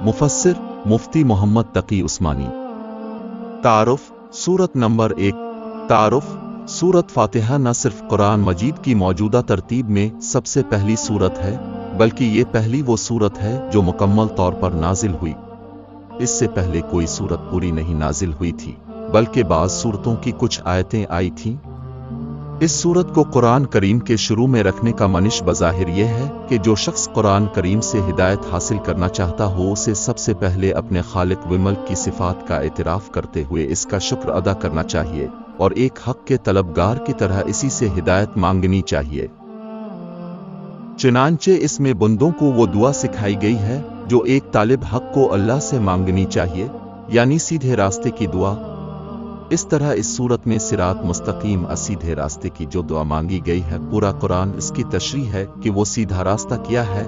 मुफस्सिर मुफ्ती मोहम्मद तकी उस्मानी। तारुफ सूरत नंबर 1। तारुफ सूरत फातिहा न सिर्फ कुरान मजीद की मौजूदा तरतीब में सबसे पहली सूरत है, बल्कि ये पहली वो सूरत है जो मुकम्मल तौर पर नाजिल हुई। इससे पहले कोई सूरत पूरी नहीं नाजिल हुई थी, बल्कि बाज़ सूरतों की कुछ आयतें आई थीं। इस सूरत को कुरान करीम के शुरू में रखने का मनिश बज़ाहिर यह है कि जो शख्स कुरान करीम से हिदायत हासिल करना चाहता हो उसे सबसे पहले अपने खालिक विमल की सिफात का एतराफ़ करते हुए इसका शुक्र अदा करना चाहिए और एक हक़ के तलबगार की तरह इसी से हिदायत मांगनी चाहिए। चुनांचे इसमें बंदों को वो दुआ सिखाई गई है जो एक तालिब हक़ को अल्लाह से मांगनी चाहिए, यानी सीधे रास्ते की दुआ। इस तरह इस सूरत में सिरात मुस्तकीम सीधे रास्ते की जो दुआ मांगी गई है, पूरा कुरान इसकी तशरीह है कि वो सीधा रास्ता क्या है।